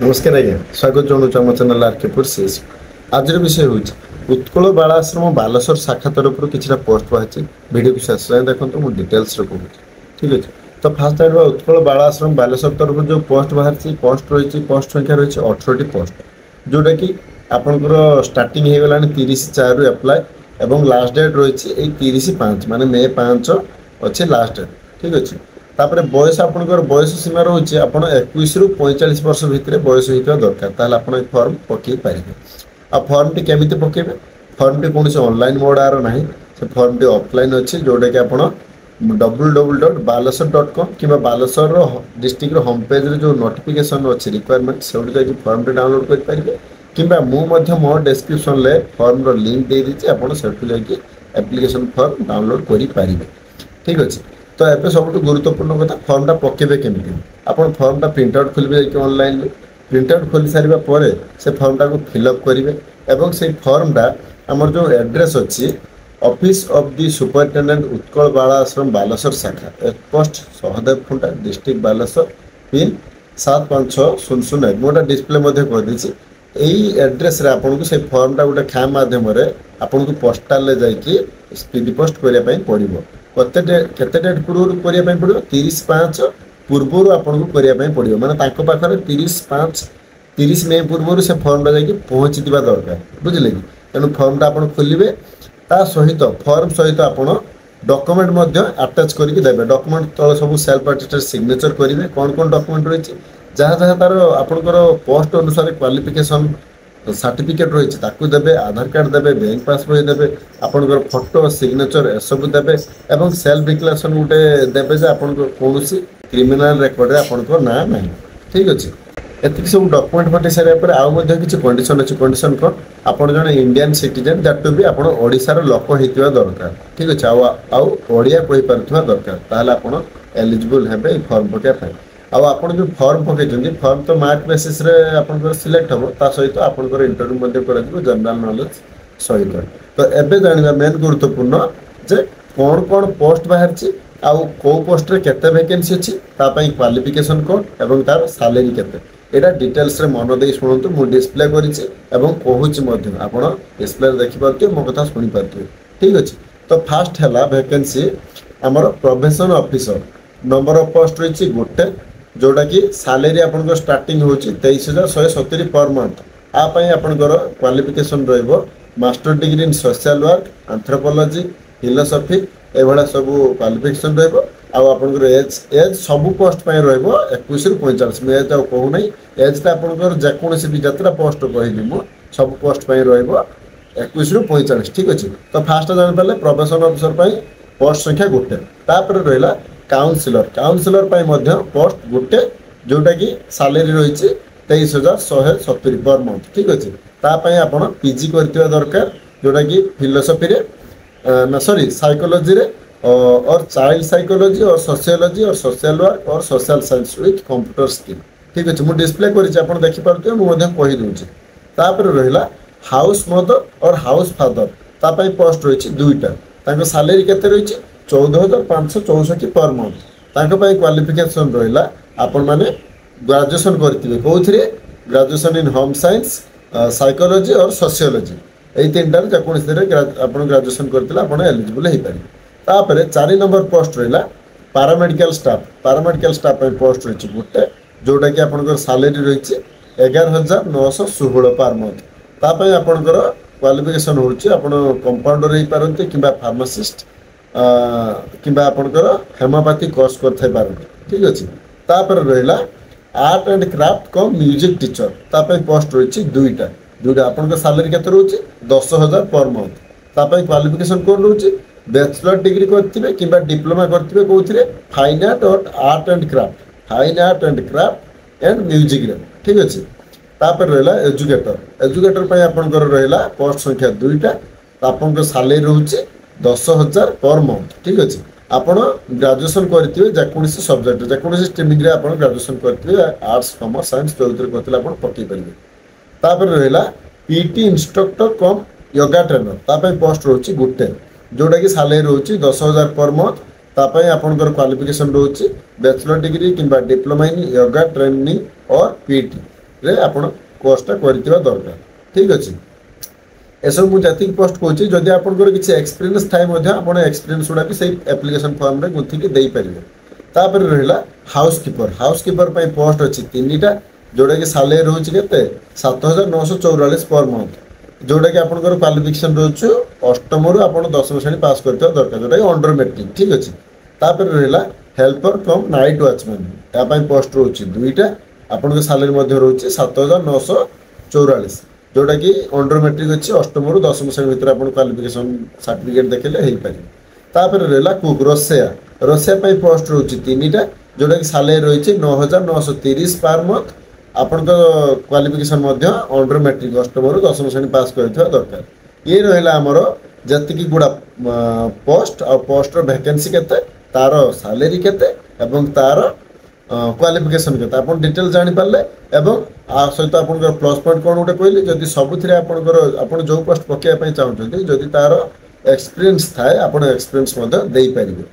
नमस्कार आज्ञा स्वागत जनाऊँ आम चैनल आरके फोर्सेस। आज विषय हूँ उत्कल बाल आश्रम बालेश्वर शाखा तरफ किसी पोस्ट बाहरी वीडियो को शेष देखो मुझे डिटेल्स कहूँ। ठीक अच्छे तो फास्ट आइड उत्कल बाल आश्रम बालेश्वर तरफ जो पोस्ट बाहरी पोस्ट रही पोस्ट संख्या रही 18टी पोस्ट जोटा कि आपंकर स्टार्टिंग हो गला 30/4 एप्लाय और लास्ट डेट रही 30/5 माने मे 5 अच्छे लास्ट डेट। ठीक अच्छे तापर बयस आपंकर बयस सीमा रोचे आप 21 ରୁ 45 वर्ष भितर बयस होता दरकार ताल आप फर्म पकई पारे। आ फर्म टी केमी पकेबे फर्म टी कौन ऑनलाइन मोड आर ना से फर्म टी ऑफलाइन अच्छे जोटा कि आप www.balassar.com कि बालेश्वर डिस्ट्रिक्ट होम पेज रे जो नोटिफिकेशन अच्छी रिक्वायरमेंट से फर्म टी डाउनलोड करेंगे कि मो डिस्क्रिप्शन में फर्म रो लिंक दे दीजिए आप एप्लिकेशन फर्म डाउनलोड करें। ठीक अच्छे तो ये सब गुरुत्वपूर्ण कथा फर्मटा पकेबे केमती आप फर्मटा प्रिंट आउट खोलिए ऑनलाइन प्रिंट आउट खोली सारा पर से फर्मटा को फिलअप करेंगे और से फर्मटा आमर जो एड्रेस अच्छी office of the superintendent Utkal बाल आश्रम बालेश्वर शाखा post Sahdev खुंटा district Baleshwar pin 75600 मोटा डिस्प्ले कर देती यही एड्रेस रे आपन को से फर्मटा गोटे खा मध्यम आपन को पोस्टाल जाकि स्पीड पोस्ट करने पड़ो केते डेट पूर्व करने पड़ो 30/5 पूर्व आपन को करने पड़ो माने पाखे 30 मे पूर्व से फर्मटा जाकि पहुँची दरकार बुझे कि तेणु फर्मटा आप खोलिए ता सहित फर्म सहित आपड़ डॉक्यूमेंट अटैच करके देवे डॉक्यूमेंट तल सब सेल्फ अटेस्टेड सिग्नेचर करेंगे कौन कौन डॉक्यूमेंट रही जहाँ जहाँ तार आपंकर पोस्ट अनुसार क्वालिफिकेशन सर्टिफिकेट रही देवे आधार कार्ड देवे बैंक पासबुक देवे आपंकर फोटो सिग्नेचर एसबू देवे और सेल्फ डिक्लेरेशन गोटे देवे आपन कौन क्रिमिनाल रेकर्ड आपंकर ना ना। ठीक अच्छे एति सब डॉक्यूमेंट पठे सारे आउ किसी कंडीशन अच्छी कंडीशन कौन आप जन इंडियन सिटीजन दैट टू भी आप ओडिशार लोक होता दरकार। ठीक अच्छे आड़िया कही पार्थिबा दरकार ताहले आप एलिजिबल हेबे फॉर्म पकाइबा आप जो फॉर्म पकई फॉर्म तो मार्क बेसिस रे आपनकर सिलेक्ट हम ता सहित आपनकर इंटरव्यू जनरल नॉलेज सहित। तो एबे जानिबा मेन गुरुत्वपूर्ण जे कौन कौन पोस्ट बाहर आउ को पोस्ट रे केते वैकेंसी अछि तापई क्वालिफिकेशन कोड एवं तार सैलरी केते एटा डिटेल्स रे मन दे सुनतु मु डिस्प्ले करिछि एवं कहूछि मध्ये आपण डिस्प्ले देखि पारथियो मो कथा सुनि पारथियो। ठीक अछि तो फास्ट हैला वैकेंसी हमर profession officer number of post रही गोटे जोटा कि सैलरी आपन स्टार्टिंग होछि 23,170 पर मंथ आपाई आपनकर क्वालिफिकेशन रहइबो master degree in social work anthropology philosophy एभला सब क्वालिफिकेशन रहइबो आपनकर एज सब पोस्ट पाई रहइबो 21 ରୁ 45 मैं एज कहू नहीं एज ता आपनकर जेकोसी भी जतरा पोस्ट कहली मु सब पोस्ट पाई रहइबो 21 ରୁ 45। ठीक अछि तो फास्ट जान पाले प्रोफेशन ऑफिसर पाई पोस्ट संख्या गोटे तापर रहला काउंसिलर पाई मध्य पोस्ट गोटे जोटा कि सैलरी रही 23,170 पर मंथ। ठीक अच्छे तापाई आपण पीजी करथिबा दरकार जोटा कि फिलोसॉफी रे ना सॉरी साइकोलॉजी रे और चाइल्ड साइकोलॉजी और सोशियोलॉजी और सोशल वर्क और social science with computer skill. ठीक अच्छे मु डिस्प्ले करिछि आपण देखि पारथियो मु मध्य कहि दूछि तापर रहला हाउस मदर और हाउस फादर तापाई पोस्ट रही दुईटा तांको सैलरी केते रही 14,564 पर मंथ तांको पाई क्वालिफिकेशन रहिला आपण माने ग्रेजुएशन करथिबे कोथिरे graduation in home science psychology और सोशियोलॉजी एई तीनटार जेकोसी रे आपण ग्रेजुएशन करथिला आपण एलिजिबल हे पारि। तापरे 4 नंबर पोस्ट रहिला पैरामेडिकल स्टाफ पाई पोस्ट रही गोटे जोटा कि आपनकर सैलरी रही 11,916 पर मंथ तापाई आपनकर क्वालिफिकेशन होछि आपण कंपाउंडर हे पारंते किबा फार्मासिस्ट किंबा आपनकर हेमोपैथी कोर्स करथे पारंते। ठीक अछि तापर रहिला art and craft cum music teacher तापई पोस्ट रही दुईटा जोटा आपनकर सैलरी केते रहउछि 10,000 पर मंथ तापई क्वालिफिकेशन कोन रहउछि बैचलर डिग्री करथिबे किबा डिप्लोमा करथिबे कोथिरे fine art and craft and music रे। ठीक अछि तापर रहिला एजुकेटर पई आपनकर रहिला पोस्ट संख्या दुईटा आपनकर सैलरी रहउछि 10,000 पर मंथ। ठीक अच्छे आपड़ ग्रेजुएशन करेंगे जेकोसी सब्जेक्ट जेकोसी स्ट्रीमिंग रे आपड़ ग्रेजुएशन करेंगे आर्ट्स कॉमर्स साइंस जो करते आप पकई पारे। तापर रहिला पीटी इंस्ट्रक्टर कम योगा ट्रेनर तापाई पोस्ट रोची गोटे जोटा कि सैलरी रोची 10,000 पर मंथ तापाई आपनकर क्वालिफिकेशन रोची बैचलर डिग्री किंबा डिप्लोमा इन योगा ट्रेनिंग और पीटी रे आपण पोस्टटा करथिबा दरकार ठीक अछि एसब मु जतिक पोस्ट कहूँ जदि आपंकर किसी एक्सपीरियंस थाए आप एक्सपीरियंस गुड़ा भी से एप्लिकेशन फॉर्म रे गुंथिकी दे पारे तापर रहा हाउस कीपर पोस्ट अच्छी 3टा जोटा कि सालेरी रोचे के 7,944 पर मंथ जोटा कि आपंकर क्वालिफिकेशन रोचे अष्टम रु आप 10वीं श्रेणी पास कर दरकार जोटा कि अंडर मैट्रिक ठीक अच्छे तापर रहा हेल्पर कम नाइट वॉचमैन यापाई पोस्ट रोचे 2टा आपंकर सालेरी रोचे 7,944 जोटा कि अंडर मैट्रिक अच्छी अष्टम रु 10वीं श्रेणी भितर आप क्वालिफिकेशन सर्टिफिकेट देखले हो पारे तापर रहा कुक रोसैया पोस्ट रोचे 3टा जोटा कि सालेरी रही 9,930 पर मंथ आपण क्वालिफिकेशन अंडर मैट्रिक अष्टम रु 10वीं श्रेणी पास कर दरकार ये रहा आमर जी गुड़ा पोस्ट आ पोस्टर वैकेंसी केते तार सालेरी केते एवं तार क्वालिफिकेशन केते आपण डिटेल जानि पारले एवं आ सहित आपनकर प्लस पॉइंट कोन उठे कहली जदि सबुथिरे आपनकर आपण जो पोस्ट पकेया पई चाहउछथि जदि तार एक्सपीरियंस थाए आपण एक्सपीरियंस मध्य देई परिबे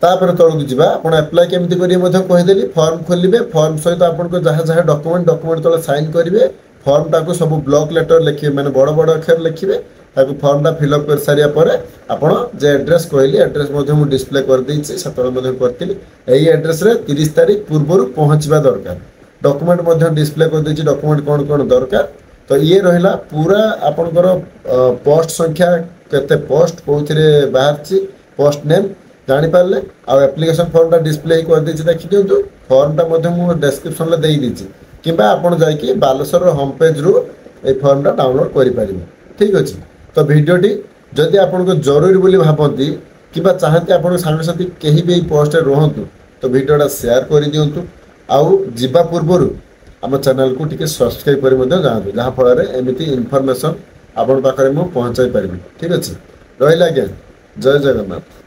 तापर तळकु जिबा आपण अप्लाई केमिति करिए मध्य कहिदेली फॉर्म खोलिबे फॉर्म सहित आपनको जहा जहा डॉक्यूमेंट तळे साइन करिवे फॉर्म टाको सब ब्लॉक लेटर लिखिबे माने बड़ बड़ अक्षर लिखिबे ताको फॉर्म टा फिलअप कर सारिया परे आपण जे एड्रेस कहली एड्रेस मध्य मु डिस्प्ले कर देछि सतळ मध्य करतिली एई एड्रेस रे 30 तारिख पूर्वरु पहुंचबा दरकार डॉक्यूमेंट मध्य डिस्प्ले कर देछि डॉक्यूमेंट कोन कोन दरकार तो ये रहिला पूरा आपनकर पोस्ट संख्या केते पोस्ट कोथिरे बाहरछि पोस्ट नेम जानि पारले आ एप्लिकेशन फॉर्म टा डिस्प्ले कर देछि देखि दियंतु फॉर्म टा मध्य मु डिस्क्रिप्शन ले देई दिछि किबा आपण जाय कि बालेश्वर होम पेज रु ए फॉर्म टा डाउनलोड करि पारिबे ठीक अछि तो वीडियोटी जदि आपनको जरूरी बोली भाबंती किबा चाहते आपण सांग साथी केही भी पोस्ट रे रहंतु तो वीडियोटा शेयर करि दियंतु आउ जिबा पूर्वरु हम चैनल को टिके सब्सक्राइब करि मध्य जांतु जहा फल रे एमिति इन्फॉर्मेशन आपण पाखरे मु पहुंचाई पारिबी ठीक अछि रहिला के जय जगन्नाथ।